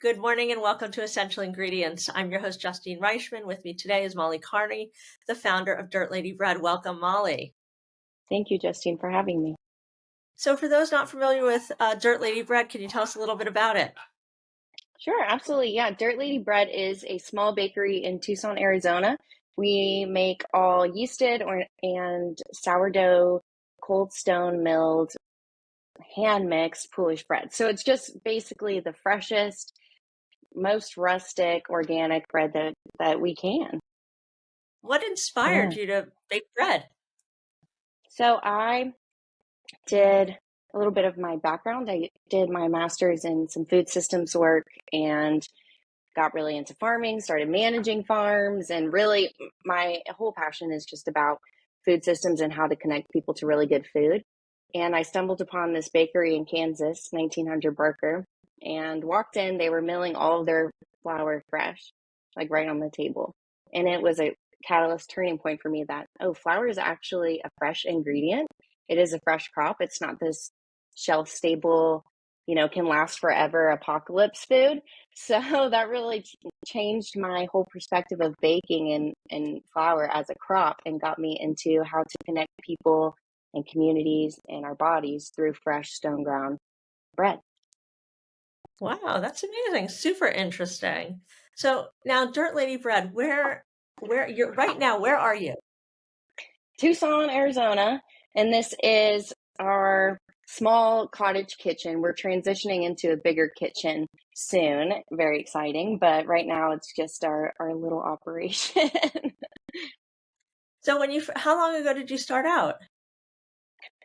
Good morning and welcome to Essential Ingredients. I'm your host, Justine. With me today is Molly Carney, the founder of Dirt Lady Bread. Welcome, Molly. Thank you, Justine, for having me. So for those not familiar with Dirt Lady Bread, can you tell us a little bit about it? Sure, absolutely. Yeah, Dirt Lady Bread is a small bakery in Tucson, Arizona. We make all yeasted and sourdough, cold stone milled, hand mixed Polish bread. So it's just basically the freshest, most rustic, organic bread that we can. What Yeah. inspired you to bake bread? So I did a little bit of my background. I did my master's in some food systems work and got really into farming, started managing farms, and really my whole passion is just about food systems and how to connect people to really good food. And I stumbled upon this bakery in Kansas, 1900 Barker, and walked in. They were milling all of their flour fresh, like right on the table. And it was a catalyst turning point for me that, oh, flour is actually a fresh ingredient. It is a fresh crop. It's not this shelf stable, can last forever apocalypse food. So that really changed my whole perspective of baking and flour as a crop and got me into how to connect people and communities and our bodies through fresh stone ground bread. Wow, that's amazing. Super interesting. So now Dirt Lady Bread, where you're right now, where are you? Tucson, Arizona, and this is our small cottage kitchen. We're transitioning into a bigger kitchen soon. Very exciting, but right now it's just our little operation. So how long ago did you start out?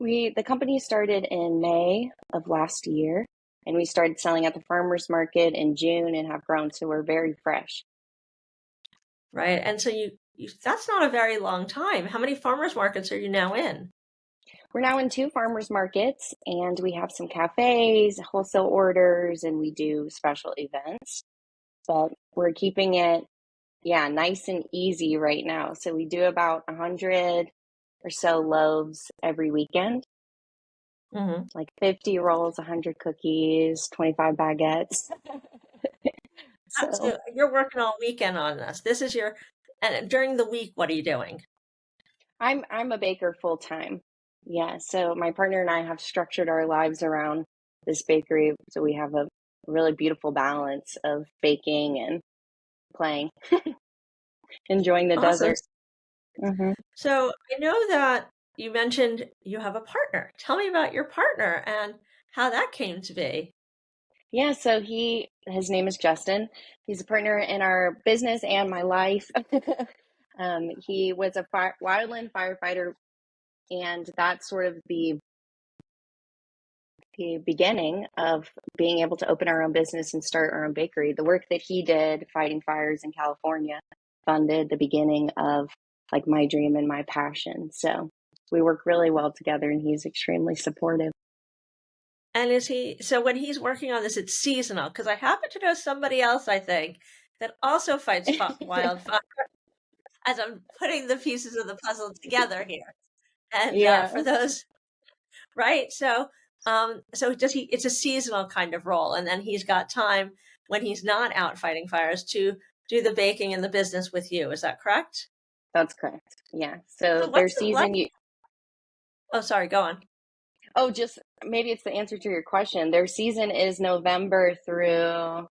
The company started in May of last year, and we started selling at the farmers market in June and have grown, so we're very fresh. Right. And so that's not a very long time. How many farmers markets are you now in? We're now in 2 farmers markets, and we have some cafes, wholesale orders, and we do special events. But we're keeping it, yeah, nice and easy right now. So we do about 100 or so loaves every weekend, Hmm. like 50 rolls, 100 cookies, 25 baguettes. So So you're working all weekend on this. And during the week, what are you doing? I'm a baker full time. Yeah, so my partner and I have structured our lives around this bakery, so we have a really beautiful balance of baking and playing, enjoying the Awesome. desert. Hmm. So I know that you mentioned you have a partner. Tell me about your partner and how that came to be. Yeah, so his name is Justin. He's a partner in our business and my life. He was a wildland firefighter, and that's sort of the beginning of being able to open our own business and start our own bakery. The work that he did fighting fires in California funded the beginning of like my dream and my passion. So we work really well together, and he's extremely supportive. And so when he's working on this, it's seasonal because I happen to know somebody else, I think, that also fights wildfire as I'm putting the pieces of the puzzle together here. And for Yeah, those, right? So it's a seasonal kind of role. And then he's got time when he's not out fighting fires to do the baking and the business with you. Is that correct? that's correct. Yeah. So So their what's it like? season, Oh, sorry, go on. oh, just maybe it's the answer to your question. Their season is November through,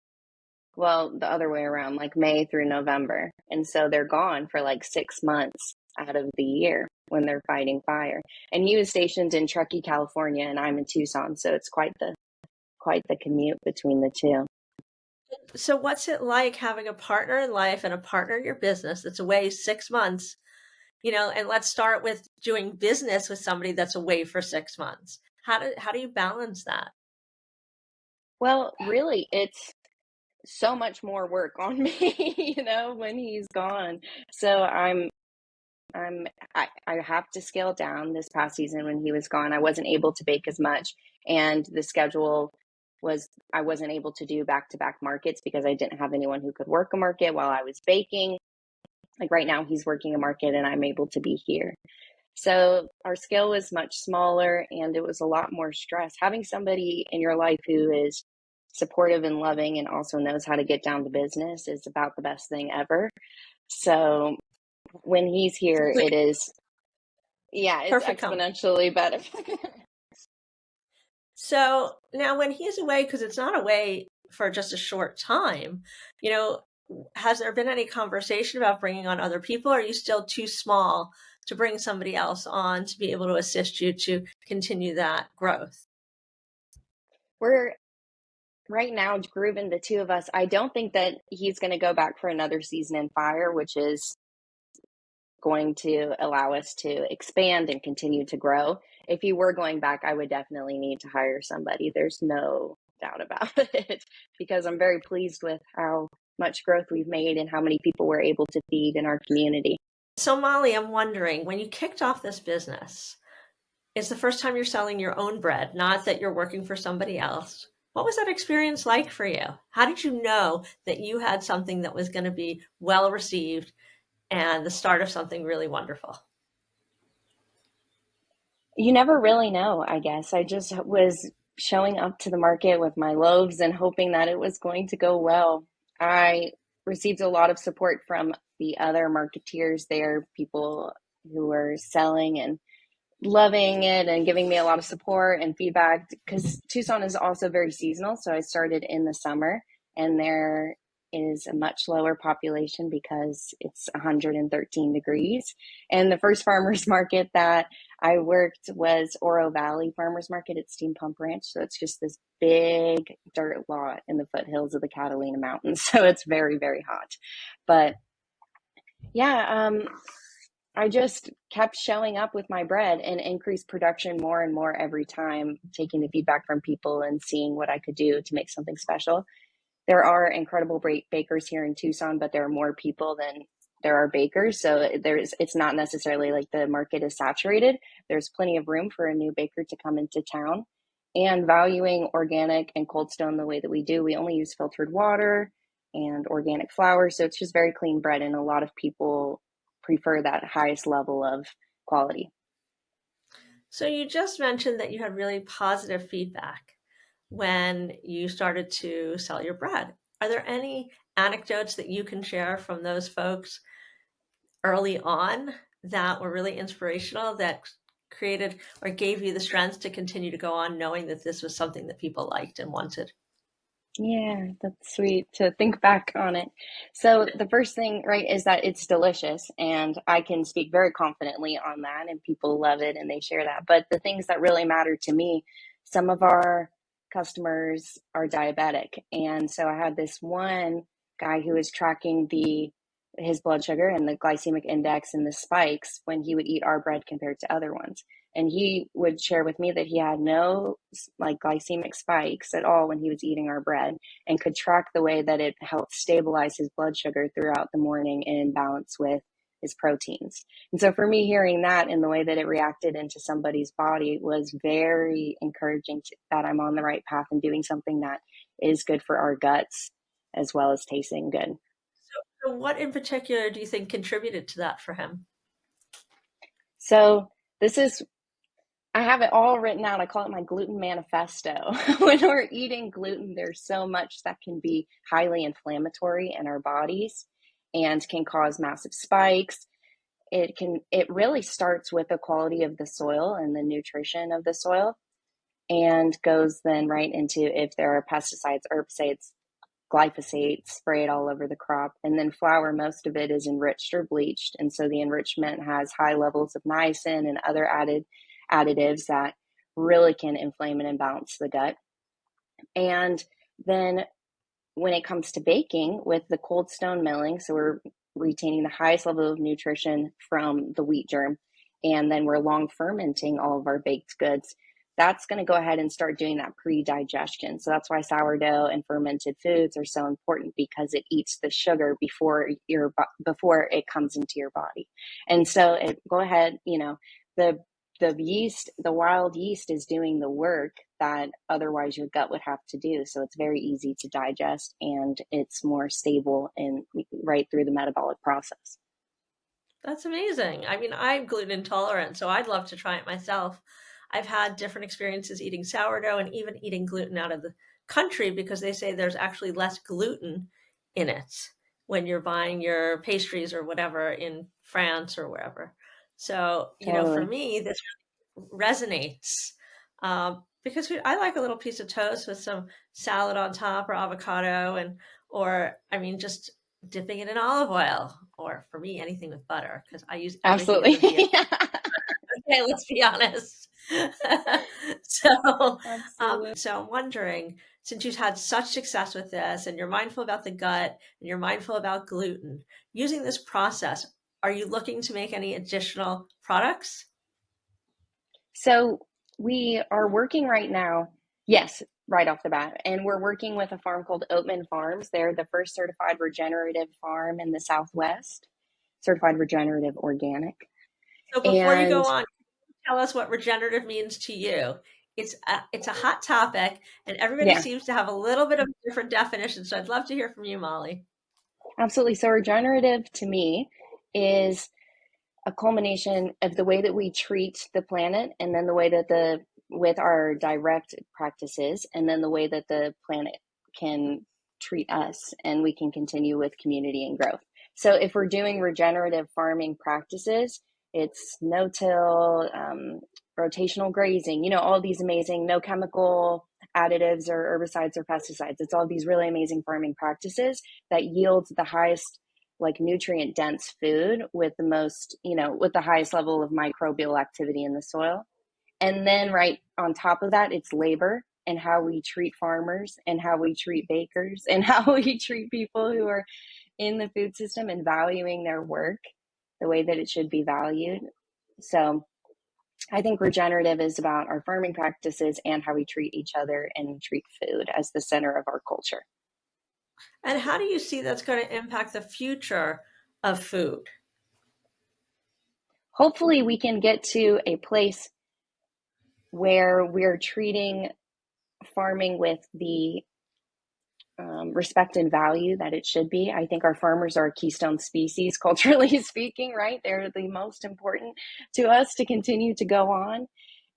well, the other way around, like May through November. And so they're gone for like 6 months out of the year when they're fighting fire. And he was stationed in Truckee, California, and I'm in Tucson, so it's quite the commute between the two. So what's it like having a partner in life and a partner in your business that's away 6 months, and let's start with doing business with somebody that's away for 6 months. How do you balance that? Well, really, it's so much more work on me, when he's gone. So I'm I have to scale down. This past season when he was gone, I wasn't able to bake as much, and the schedule was I wasn't able to do back-to-back markets because I didn't have anyone who could work a market while I was baking. Like right now he's working a market and I'm able to be here. So our scale was much smaller and it was a lot more stress. Having somebody in your life who is supportive and loving and also knows how to get down to business is about the best thing ever. So when he's here, it is, yeah, it's Perfect company. exponentially better. So now when he's away, because it's not away for just a short time, you know, has there been any conversation about bringing on other people? Or are you still too small to bring somebody else on to be able to assist you to continue that growth? We're right now grooving the two of us. I don't think that he's going to go back for another season in fire, which is going to allow us to expand and continue to grow. If he were going back, I would definitely need to hire somebody. There's no doubt about it, because I'm very pleased with how much growth we've made and how many people we're able to feed in our community. So Molly, I'm wondering, when you kicked off this business, it's the first time you're selling your own bread, not that you're working for somebody else. What was that experience like for you? How did you know that you had something that was going to be well received and the start of something really wonderful? You never really know, I guess. I just was showing up to the market with my loaves and hoping that it was going to go well. I received a lot of support from the other marketeers there, people who were selling and loving it and giving me a lot of support and feedback, because Tucson is also very seasonal. So I started in the summer, and there is a much lower population because it's 113 degrees. And the first farmers market that I worked was Oro Valley Farmers Market at Steam Pump Ranch. So it's just this big dirt lot in the foothills of the Catalina Mountains. So it's very, very hot. But yeah, I just kept showing up with my bread and increased production more and more every time, taking the feedback from people and seeing what I could do to make something special. There are incredible bakers here in Tucson, but there are more people than there are bakers. So it's not necessarily like the market is saturated. There's plenty of room for a new baker to come into town. And valuing organic and cold stone the way that we do, we only use filtered water and organic flour. So it's just very clean bread. And a lot of people prefer that highest level of quality. So you just mentioned that you had really positive feedback when you started to sell your bread. Are there any anecdotes that you can share from those folks early on that were really inspirational, that created or gave you the strength to continue to go on knowing that this was something that people liked and wanted? Yeah, that's sweet to think back on it. So the first thing, right, is that it's delicious, and I can speak very confidently on that, and people love it and they share that. But the things that really matter to me, some of our customers are diabetic, and so I had this one guy who was tracking the his blood sugar and the glycemic index and the spikes when he would eat our bread compared to other ones. And he would share with me that he had no like glycemic spikes at all when he was eating our bread, and could track the way that it helped stabilize his blood sugar throughout the morning in balance with his proteins. And so for me, hearing that and the way that it reacted into somebody's body was very encouraging that I'm on the right path and doing something that is good for our guts as well as tasting good. So what in particular do you think contributed to that for him? So this is I have it all written out. I call it my gluten manifesto. When we're eating gluten, there's so much that can be highly inflammatory in our bodies and can cause massive spikes. It really starts with the quality of the soil and the nutrition of the soil, and goes then right into if there are pesticides, herbicides, glyphosate sprayed all over the crop. And then flour, most of it is enriched or bleached. And so the enrichment has high levels of niacin and other additives that really can inflame and imbalance the gut. And then when it comes to baking with the cold stone milling, so we're retaining the highest level of nutrition from the wheat germ, and then we're long fermenting all of our baked goods. That's going to go ahead and start doing that pre-digestion. So that's why sourdough and fermented foods are so important, because it eats the sugar before it comes into your body. And so go ahead, the the yeast, the wild yeast, is doing the work that otherwise your gut would have to do. So it's very easy to digest, and it's more stable and right through the metabolic process. That's amazing. I mean, I'm gluten intolerant, so I'd love to try it myself. I've had different experiences eating sourdough and even eating gluten out of the country because they say there's actually less gluten in it when you're buying your pastries or whatever in France or wherever. So, for Totally. me, this resonates because I like a little piece of toast with some salad on top or avocado or I mean, just dipping it in olive oil or for me, anything with butter because I use everything as Absolutely. a vehicle. Okay, let's be honest. So, Absolutely. so I'm wondering, since you've had such success with this and you're mindful about the gut and you're mindful about gluten, using this process, are you looking to make any additional products? So we are working right now, yes, right off the bat. And we're working with a farm called Oatman Farms. They're the first certified regenerative farm in the Southwest, certified regenerative organic. So before you go And on, tell us what regenerative means to you. It's a hot topic, and everybody yeah, seems to have a little bit of a different definition. So I'd love to hear from you, Molly. absolutely. So regenerative to me is a culmination of the way that we treat the planet and then the way that with our direct practices and then the way that the planet can treat us and we can continue with community and growth. So if we're doing regenerative farming practices, it's no-till, rotational grazing, all these amazing no chemical additives or herbicides or pesticides. It's all these really amazing farming practices that yield the highest like nutrient dense food with the most, with the highest level of microbial activity in the soil. And then right on top of that, it's labor and how we treat farmers and how we treat bakers and how we treat people who are in the food system and valuing their work the way that it should be valued. So I think regenerative is about our farming practices and how we treat each other and treat food as the center of our culture. And how do you see that's going to impact the future of food? Hopefully, we can get to a place where we're treating farming with the respect and value that it should be. I think our farmers are a keystone species, culturally speaking, right? They're the most important to us to continue to go on.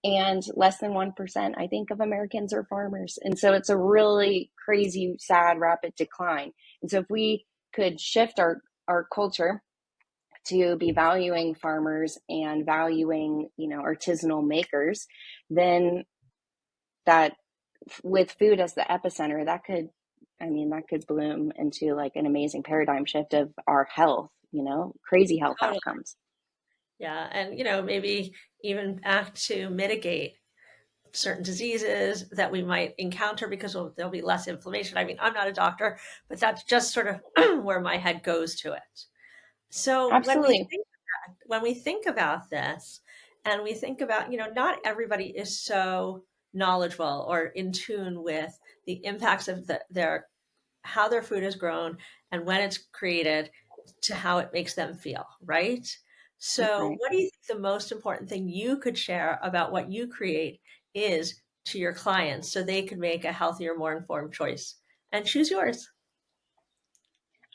And less than 1%, I think, of Americans are farmers. And so it's a really crazy, sad, rapid decline. And so if we could shift our culture to be valuing farmers and valuing, artisanal makers, then that with food as the epicenter, that could bloom into like an amazing paradigm shift of our health, crazy health Totally. outcomes. Yeah. And, maybe even act to mitigate certain diseases that we might encounter because there'll be less inflammation. I mean, I'm not a doctor, but that's just sort of where my head goes to it. So Absolutely. when we think about this and we think about, not everybody is so knowledgeable or in tune with the impacts of their how their food is grown and when it's created to how it makes them feel, right? So, Right. what do you think the most important thing you could share about what you create is to your clients so they could make a healthier, more informed choice and choose yours?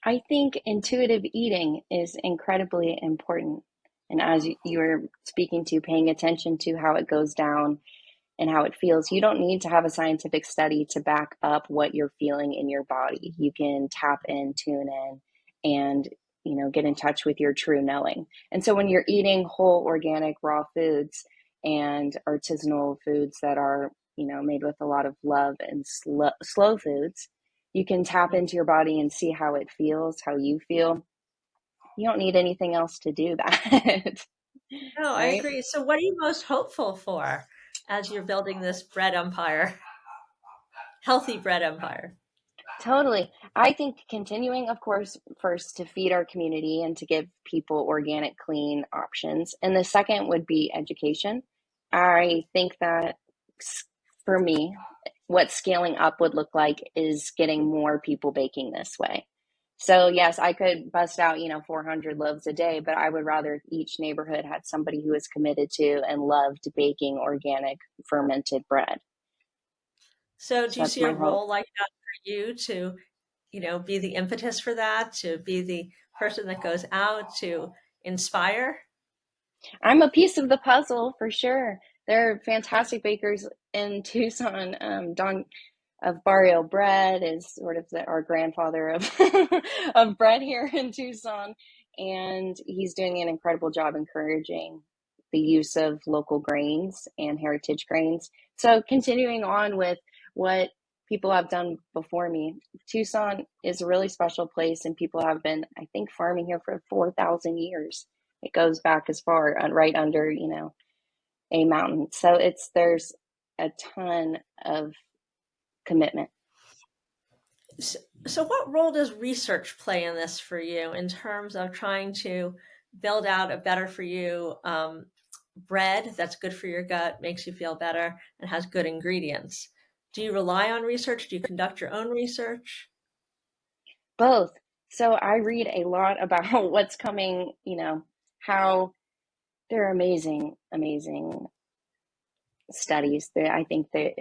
I think intuitive eating is incredibly important. And as you were speaking to, paying attention to how it goes down and how it feels, you don't need to have a scientific study to back up what you're feeling in your body. You can tap in, tune in, and get in touch with your true knowing. And so when you're eating whole, organic, raw foods and artisanal foods that are made with a lot of love and slow foods, you can tap into your body and see how it feels, how you feel. You don't need anything else to do that. No, I Right? agree. So, what are you most hopeful for as you're building this bread empire, healthy bread empire? Totally. I think continuing, of course, first to feed our community and to give people organic, clean options. And the second would be education. I think that for me, what scaling up would look like is getting more people baking this way. So yes, I could bust out, 400 loaves a day, but I would rather each neighborhood had somebody who is committed to and loved baking organic fermented bread. So, do So you that's see a my hope. role like that for you to be the impetus for that, to be the person that goes out to inspire? I'm a piece of the puzzle for sure. There are fantastic bakers in Tucson. barrio bread, is sort of our grandfather of of bread here in Tucson, and he's doing an incredible job encouraging the use of local grains and heritage grains. So continuing on with what people have done before me, Tucson is a really special place, and people have been, I think, farming here for 4,000 years. It goes back as far, right under, a mountain. So there's a ton of commitment. So what role does research play in this for you in terms of trying to build out a better for you bread that's good for your gut, makes you feel better, and has good ingredients? Do you rely on research? Do you conduct your own research? Both. So I read a lot about what's coming, how they're amazing, amazing studies. I think that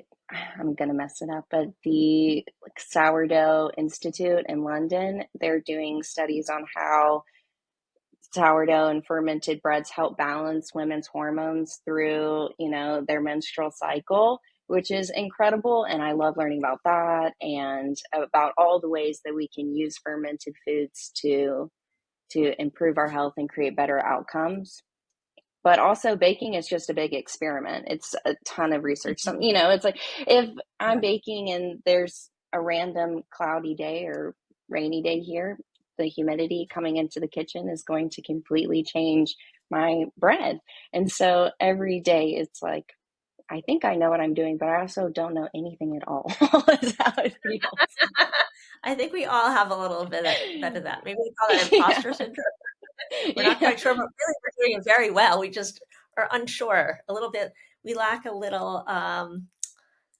I'm going to mess it up, but the Sourdough Institute in London, they're doing studies on how sourdough and fermented breads help balance women's hormones through, their menstrual cycle, which is incredible. And I love learning about that and about all the ways that we can use fermented foods to improve our health and create better outcomes. But also baking is just a big experiment. It's a ton of research. It's like if I'm baking and there's a random cloudy day or rainy day here, the humidity coming into the kitchen is going to completely change my bread. And so every day it's like, I think I know what I'm doing, but I also don't know anything at all. Is how it feels. I think we all have a little bit of that. Maybe we call that Yeah. imposter syndrome. We're not Yeah. quite sure, but really we're doing it very well. We just are unsure a little bit. We lack a little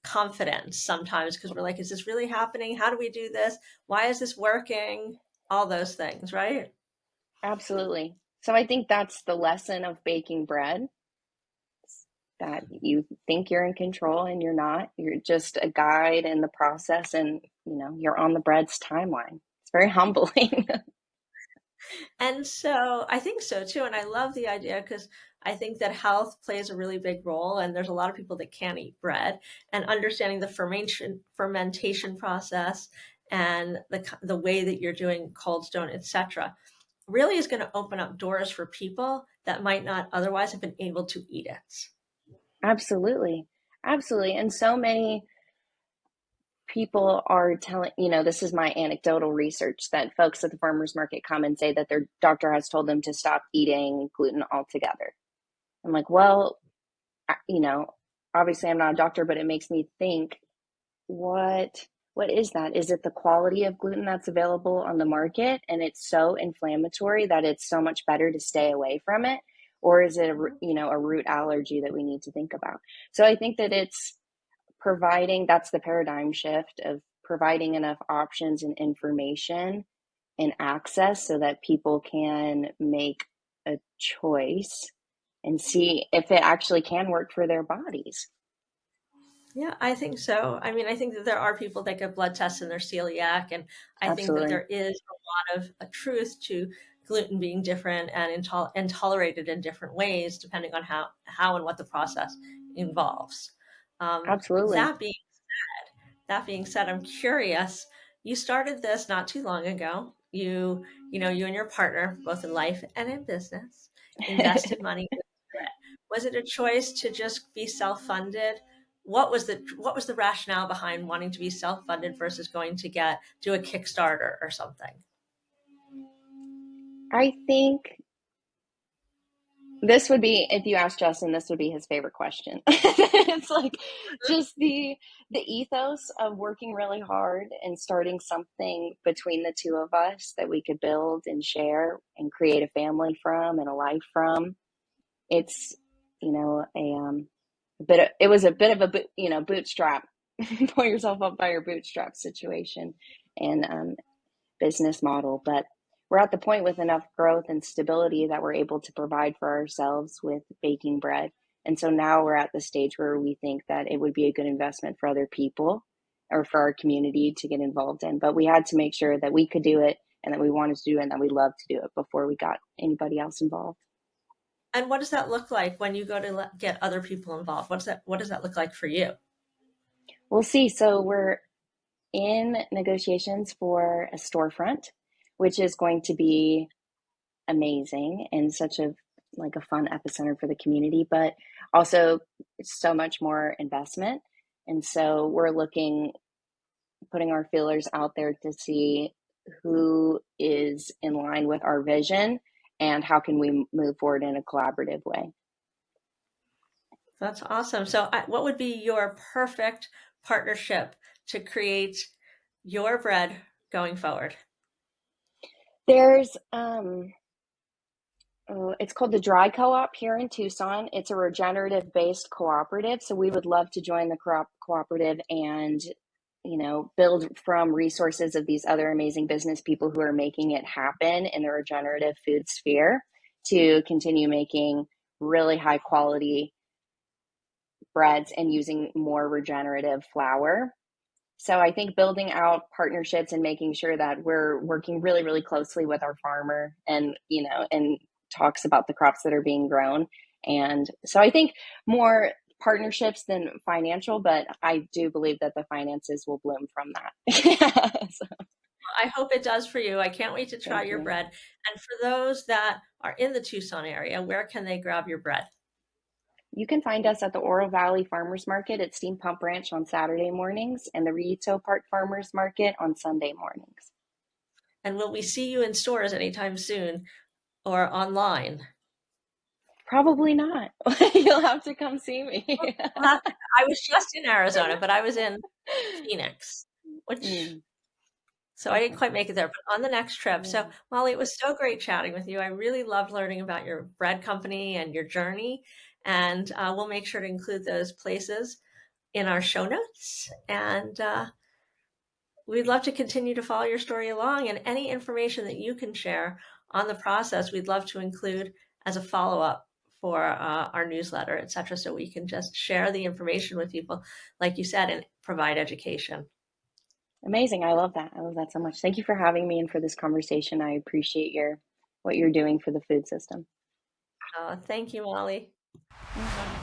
confidence sometimes because we're like, is this really happening? How do we do this? Why is this working? All those things, right? Absolutely. So I think that's the lesson of baking bread, that you think you're in control and you're not. You're just a guide in the process, and you're on the bread's timeline. It's very humbling. And so I think so too. And I love the idea because I think that health plays a really big role. And there's a lot of people that can't eat bread, and understanding the fermentation process and the way that you're doing cold stone, etc., really is going to open up doors for people that might not otherwise have been able to eat it. Absolutely. Absolutely. And so many people are telling, this is my anecdotal research, that folks at the farmers market come and say that their doctor has told them to stop eating gluten altogether. I'm like, well, you know, obviously I'm not a doctor, but it makes me think, what what is that? Is it the quality of gluten that's available on the market and it's so inflammatory that it's so much better to stay away from it? Or is it a root allergy that we need to think about? So I think that it's providing, that's the paradigm shift of providing enough options and information and access so that people can make a choice and see if it actually can work for their bodies. Yeah, I think so. I mean, I think that there are people that get blood tests and they're celiac, and I think that Absolutely. there is a lot of a truth to gluten being different and tolerated in different ways, depending on how and what the process involves. Um, Absolutely. that being that being said, I'm curious. You started this not too long ago. You and your partner, both in life and in business, invested money into it. Was it a choice to just be self-funded? What was the rationale behind wanting to be self-funded versus going to do a Kickstarter or something? I think this would be, if you ask Justin, this would be his favorite question. It's like just the ethos of working really hard and starting something between the two of us that we could build and share and create a family from and a life from. It's, it was a bit of a, bootstrap, pull yourself up by your bootstrap situation and business model. But we're at the point with enough growth and stability that we're able to provide for ourselves with baking bread. And so now we're at the stage where we think that it would be a good investment for other people or for our community to get involved in. But we had to make sure that we could do it and that we wanted to do it and that we loved to do it before we got anybody else involved. And what does that look like when you go to get other people involved? What does that look like for you? We'll see. So in negotiations for a storefront, which is going to be amazing and such a like a fun epicenter for the community, but also so much more investment. And so we're putting our feelers out there to see who is in line with our vision and how can we move forward in a collaborative way. That's awesome. So, what would be your perfect partnership to create your bread going forward? There's it's called the Dry Co-op here in Tucson. It's a regenerative based cooperative. So we would love to join the cooperative and, build from resources of these other amazing business people who are making it happen in the regenerative food sphere to continue making really high quality breads and using more regenerative flour. So I think building out partnerships and making sure that we're working really, really closely with our farmer and talks about the crops that are being grown. And so I think more partnerships than financial, but I do believe that the finances will bloom from that. So, I hope it does for you. I can't wait to try thank your you. bread. And for those that are in the Tucson area, where can they grab your bread? You can find us at the Oro Valley Farmers Market at Steam Pump Ranch on Saturday mornings and the Rito Park Farmers Market on Sunday mornings. And will we see you in stores anytime soon or online? Probably not. You'll have to come see me. I was just in Arizona, but I was in Phoenix, which Mm, so I didn't okay. quite make it there, but on the next trip. So, Yeah. Molly, it was so great chatting with you. I really loved learning about your bread company and your journey. And we'll make sure to include those places in our show notes. And we'd love to continue to follow your story along. And any information that you can share on the process, we'd love to include as a follow up for our newsletter, et cetera, so we can just share the information with people, like you said, and provide education. Amazing. I love that. I love that so much. Thank you for having me and for this conversation. I appreciate what you're doing for the food system. Thank you, Molly. Mhm.